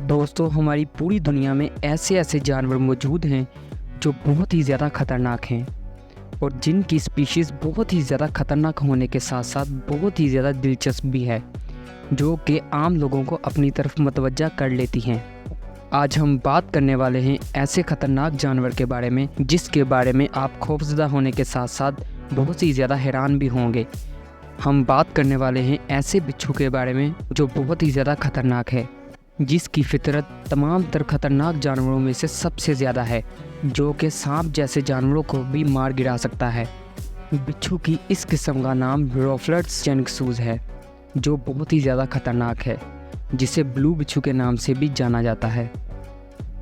दोस्तों, हमारी पूरी दुनिया में ऐसे ऐसे जानवर मौजूद हैं जो बहुत ही ज़्यादा ख़तरनाक हैं और जिनकी स्पीशीज़ बहुत ही ज़्यादा ख़तरनाक होने के साथ साथ बहुत ही ज़्यादा दिलचस्प भी है, जो कि आम लोगों को अपनी तरफ मतवज्जा कर लेती हैं। आज हम बात करने वाले हैं ऐसे ख़तरनाक जानवर के बारे में जिसके बारे में आप खौफज़दा होने के साथ साथ बहुत ही ज़्यादा हैरान भी होंगे। हम बात करने वाले हैं ऐसे बिच्छू के बारे में जो बहुत ही ज़्यादा ख़तरनाक है, जिसकी फितरत तमाम तर ख़तरनाक जानवरों में से सबसे ज़्यादा है, जो कि सांप जैसे जानवरों को भी मार गिरा सकता है। बिच्छू की इस किस्म का नाम रोफ्लर्स जेनक्सूस है, जो बहुत ही ज़्यादा ख़तरनाक है, जिसे ब्लू बिच्छू के नाम से भी जाना जाता है।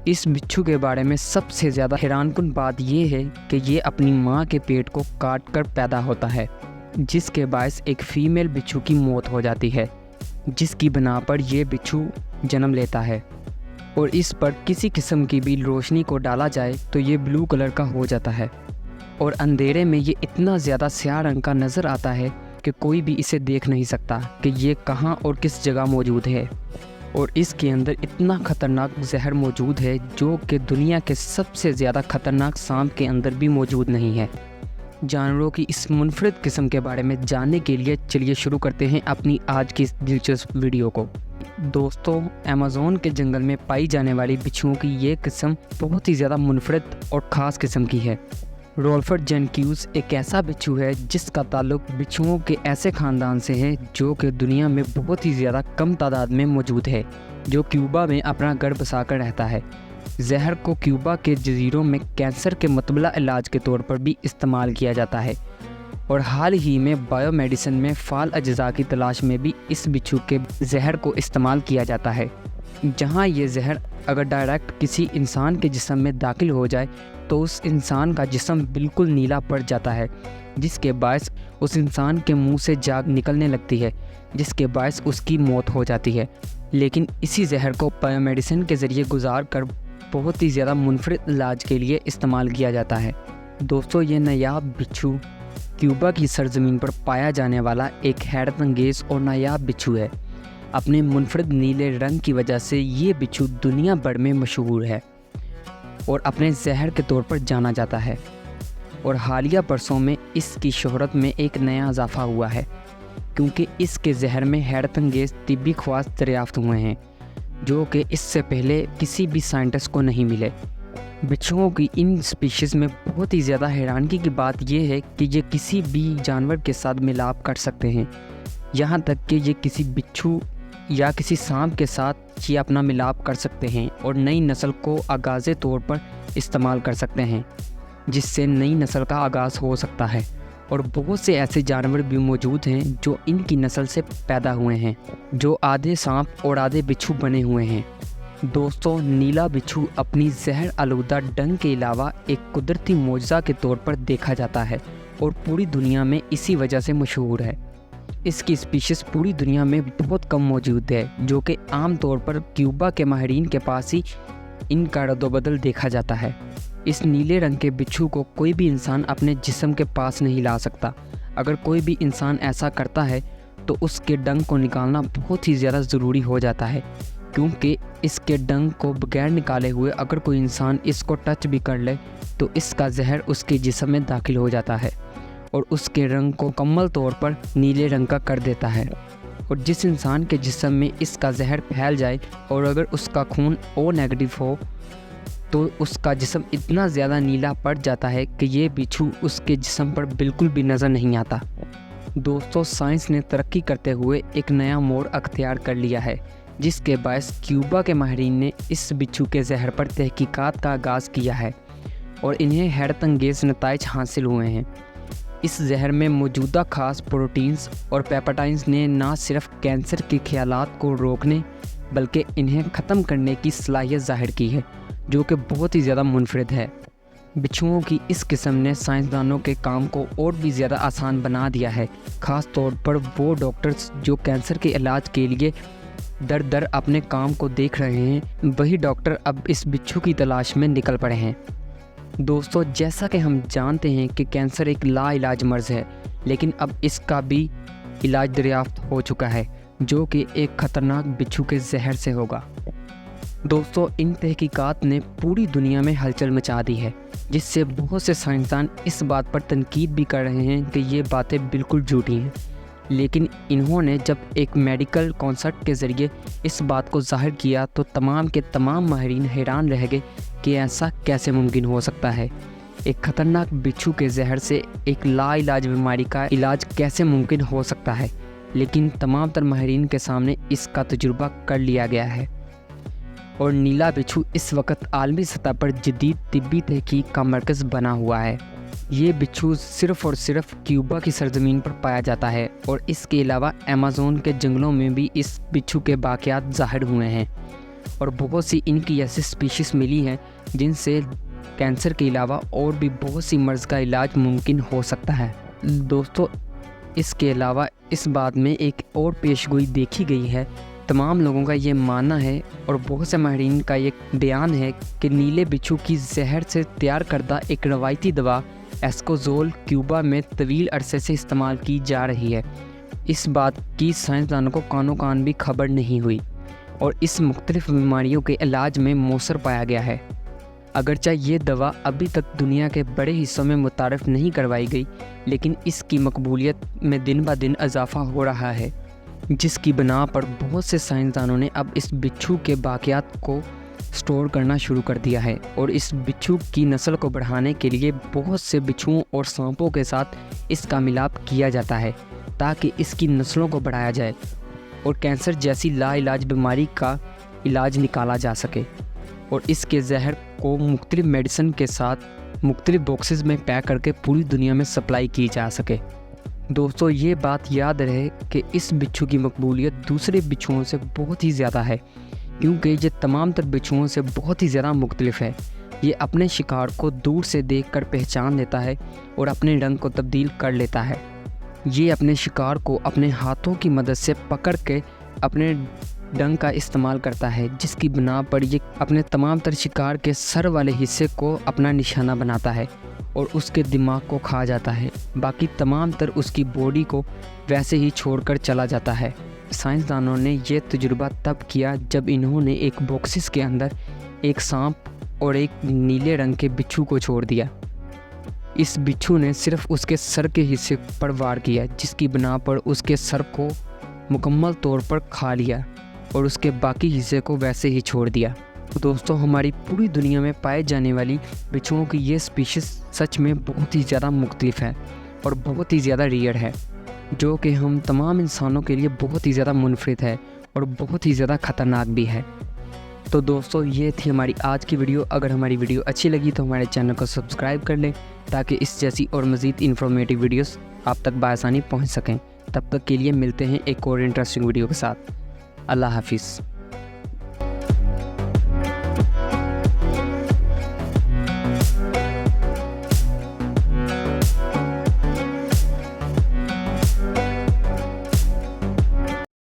इस बिच्छू के बारे में सबसे ज़्यादा हैरानकुन बात यह है कि ये अपनी माँ के पेट को काट कर पैदा होता है, जिसके बायस एक फ़ीमेल बिच्छू की मौत हो जाती है, जिसकी बिना पर यह बिच्छू जन्म लेता है। और इस पर किसी किस्म की भी रोशनी को डाला जाए तो ये ब्लू कलर का हो जाता है और अंधेरे में ये इतना ज़्यादा स्याह रंग का नज़र आता है कि कोई भी इसे देख नहीं सकता कि ये कहाँ और किस जगह मौजूद है। और इसके अंदर इतना ख़तरनाक जहर मौजूद है जो कि दुनिया के सबसे ज़्यादा ख़तरनाक सांप के अंदर भी मौजूद नहीं है। जानवरों की इस मुनफरिद किस्म के बारे में जानने के लिए चलिए शुरू करते हैं अपनी आज की इस दिलचस्प वीडियो को। दोस्तों, अमेज़न के जंगल में पाई जाने वाली बिच्छुओं की ये किस्म बहुत ही ज़्यादा मुनफरिद और ख़ास किस्म की है। रोल्फर्स जेनक्यूस एक ऐसा बिच्छू है जिसका ताल्लुक बिच्छुओं के ऐसे ख़ानदान से है जो कि दुनिया में बहुत ही ज़्यादा कम तादाद में मौजूद है, जो क्यूबा में अपना घर बसा कर रहता है। जहर को क्यूबा के जजीरों में कैंसर के मतबला इलाज के तौर पर भी इस्तेमाल किया जाता है और हाल ही में बायोमेडिसिन में फ़ाल अज्जा की तलाश में भी इस बिच्छू के जहर को इस्तेमाल किया जाता है। जहां ये जहर अगर डायरेक्ट किसी इंसान के जिस्म में दाखिल हो जाए तो उस इंसान का जिस्म बिल्कुल नीला पड़ जाता है, जिसके बायस उस इंसान के मुंह से जाग निकलने लगती है, जिसके बायस उसकी मौत हो जाती है। लेकिन इसी जहर को बायोमेडिसिन के ज़रिए गुजार कर बहुत ही ज़्यादा मुनफरिद इलाज के लिए इस्तेमाल किया जाता है। दोस्तों, ये नायाब बिच्छू क्यूबा की सरजमीन पर पाया जाने वाला एक हैरत अंगेज़ और नायाब बिच्छू है। अपने मुनफरिद नीले रंग की वजह से ये बिच्छू दुनिया भर में मशहूर है और अपने जहर के तौर पर जाना जाता है। और हालिया बरसों में इसकी शोहरत में एक नया इजाफा हुआ है, क्योंकि इसके जहर में हैरत अंगेज़ तिब्बी ख्वास दरियाफ्त हुए हैं, जो कि इससे पहले किसी भी साइंटिस्ट को नहीं मिले। बिच्छुओं की इन स्पीशीज़ में बहुत ही ज़्यादा हैरानगी की बात यह है कि ये किसी भी जानवर के साथ मिलाप कर सकते हैं, यहाँ तक कि ये किसी बिच्छू या किसी सांप के साथ ये अपना मिलाप कर सकते हैं और नई नस्ल को आगाज़े तौर पर इस्तेमाल कर सकते हैं, जिससे नई नस्ल का आगाज़ हो सकता है। और बहुत से ऐसे जानवर भी मौजूद हैं जो इनकी नस्ल से पैदा हुए हैं, जो आधे सांप और आधे बिच्छू बने हुए हैं। दोस्तों, नीला बिच्छू अपनी जहर आलूदा डंक के अलावा एक कुदरती मोज़ा के तौर पर देखा जाता है और पूरी दुनिया में इसी वजह से मशहूर है। इसकी स्पीशीज़ पूरी दुनिया में बहुत कम मौजूद है, जो कि आम तौर पर क्यूबा के माहिरीन के पास ही इनका रद्दोबदल देखा जाता है। इस नीले रंग के बिच्छू को कोई भी इंसान अपने जिस्म के पास नहीं ला सकता। अगर कोई भी इंसान ऐसा करता है तो उसके डंक को निकालना बहुत ही ज़्यादा ज़रूरी हो जाता है, क्योंकि इसके डंक को बगैर निकाले हुए अगर कोई इंसान इसको टच भी कर ले तो इसका जहर उसके जिस्म में दाखिल हो जाता है और उसके रंग को मुकम्मल तौर पर नीले रंग का कर देता है। और जिस इंसान के जिस्म में इसका जहर फैल जाए और अगर उसका खून ओ नेगेटिव हो तो उसका जिस्म इतना ज़्यादा नीला पड़ जाता है कि ये बिच्छू उसके जिस्म पर बिल्कुल भी नज़र नहीं आता। दोस्तों, साइंस ने तरक्की करते हुए एक नया मोड़ अख्तियार कर लिया है, जिसके बायस क्यूबा के माहिरीन ने इस बिच्छू के जहर पर तहकीकात का आगाज़ किया है और इन्हें हैरत अंगेज़ नताइज हासिल हुए हैं। इस जहर में मौजूदा ख़ास प्रोटीन्स और पेप्टाइड्स ने न सिर्फ कैंसर के ख्यालात को रोकने बल्कि इन्हें ख़त्म करने की सलाहियत ज़ाहिर की है, जो कि बहुत ही ज़्यादा मुनफरिद है। बिच्छुओं की इस किस्म ने साइंसदानों के काम को और भी ज़्यादा आसान बना दिया है, ख़ास तौर पर वो डॉक्टर्स जो कैंसर के इलाज के लिए दर दर अपने काम को देख रहे हैं, वही डॉक्टर अब इस बिच्छू की तलाश में निकल पड़े हैं। दोस्तों, जैसा कि हम जानते हैं कि कैंसर एक लाइलाज मर्ज़ है, लेकिन अब इसका भी इलाज दरियाफ्त हो चुका है, जो कि एक ख़तरनाक बिच्छू के जहर से होगा। دوستوں ان تحقیقات نے پوری دنیا میں ہلچل مچا دی ہے، جس سے بہت سے سائنسدان اس بات پر تنقید بھی کر رہے ہیں کہ یہ باتیں بالکل جھوٹی ہیں، لیکن انہوں نے جب ایک میڈیکل کانسرٹ کے ذریعے اس بات کو ظاہر کیا تو تمام کے تمام ماہرین حیران رہ گئے کہ ایسا کیسے ممکن ہو سکتا ہے۔ ایک خطرناک بچھو کے زہر سے ایک لا علاج بیماری کا علاج کیسے ممکن ہو سکتا ہے، لیکن تمام تر ماہرین کے سامنے اس کا تجربہ کر لیا گیا ہے، اور نیلا بچھو اس وقت عالمی سطح پر جدید طبی تحقیق کا مرکز بنا ہوا ہے۔ یہ بچھو صرف اور صرف کیوبا کی سرزمین پر پایا جاتا ہے، اور اس کے علاوہ ایمیزون کے جنگلوں میں بھی اس بچھو کے باقیات ظاہر ہوئے ہیں، اور بہت سی ان کی ایسی اسپیشیز ملی ہیں جن سے کینسر کے علاوہ اور بھی بہت سی مرض کا علاج ممکن ہو سکتا ہے۔ دوستو اس کے علاوہ اس بات میں ایک اور پیشگوئی دیکھی گئی ہے۔ تمام لوگوں کا یہ ماننا ہے اور بہت سے ماہرین کا یہ بیان ہے کہ نیلے بچھو کی زہر سے تیار کردہ ایک روایتی دوا ایسکوزول کیوبا میں طویل عرصے سے استعمال کی جا رہی ہے۔ اس بات کی سائنسدانوں کو کانوں کان بھی خبر نہیں ہوئی، اور اس مختلف بیماریوں کے علاج میں مؤثر پایا گیا ہے۔ اگرچہ یہ دوا ابھی تک دنیا کے بڑے حصوں میں متعارف نہیں کروائی گئی، لیکن اس کی مقبولیت میں دن بہ دن اضافہ ہو رہا ہے، جس کی بنا پر بہت سے سائنسدانوں نے اب اس بچھو کے باقیات کو سٹور کرنا شروع کر دیا ہے، اور اس بچھو کی نسل کو بڑھانے کے لیے بہت سے بچھوؤں اور سانپوں کے ساتھ اس کا ملاپ کیا جاتا ہے تاکہ اس کی نسلوں کو بڑھایا جائے اور کینسر جیسی لا علاج بیماری کا علاج نکالا جا سکے، اور اس کے زہر کو مختلف میڈیسن کے ساتھ مختلف باکسز میں پیک کر کے پوری دنیا میں سپلائی کی جا سکے۔ دوستو یہ بات یاد رہے کہ اس بچھو کی مقبولیت دوسرے بچھوؤں سے بہت ہی زیادہ ہے، کیونکہ یہ تمام تر بچھوؤں سے بہت ہی زیادہ مختلف ہے۔ یہ اپنے شکار کو دور سے دیکھ کر پہچان لیتا ہے اور اپنے رنگ کو تبدیل کر لیتا ہے۔ یہ اپنے شکار کو اپنے ہاتھوں کی مدد سے پکڑ کے اپنے ڈنگ کا استعمال کرتا ہے، جس کی بنا پر یہ اپنے تمام تر شکار کے سر والے حصے کو اپنا نشانہ بناتا ہے اور اس کے دماغ کو کھا جاتا ہے، باقی تمام تر اس کی باڈی کو ویسے ہی چھوڑ کر چلا جاتا ہے۔ سائنسدانوں نے یہ تجربہ تب کیا جب انہوں نے ایک باکسز کے اندر ایک سانپ اور ایک نیلے رنگ کے بچھو کو چھوڑ دیا۔ اس بچھو نے صرف اس کے سر کے حصے پر وار کیا، جس کی بنا پر اس کے سر کو مکمل طور پر کھا لیا اور اس کے باقی حصے کو ویسے ہی چھوڑ دیا۔ دوستو ہماری پوری دنیا میں پائے جانے والی بچھوؤں کی یہ اسپیشیز سچ میں بہت ہی زیادہ مختلف ہے اور بہت ہی زیادہ ریئر ہے، جو کہ ہم تمام انسانوں کے لیے بہت ہی زیادہ منفرد ہے اور بہت ہی زیادہ خطرناک بھی ہے۔ تو دوستو یہ تھی ہماری آج کی ویڈیو۔ اگر ہماری ویڈیو اچھی لگی تو ہمارے چینل کو سبسکرائب کر لیں تاکہ اس جیسی اور مزید انفارمیٹیو ویڈیوز آپ تک بآسانی پہنچ سکیں۔ تب تک کے لیے ملتے ہیں ایک اور انٹرسٹنگ ویڈیو کے ساتھ۔ اللہ حافظ۔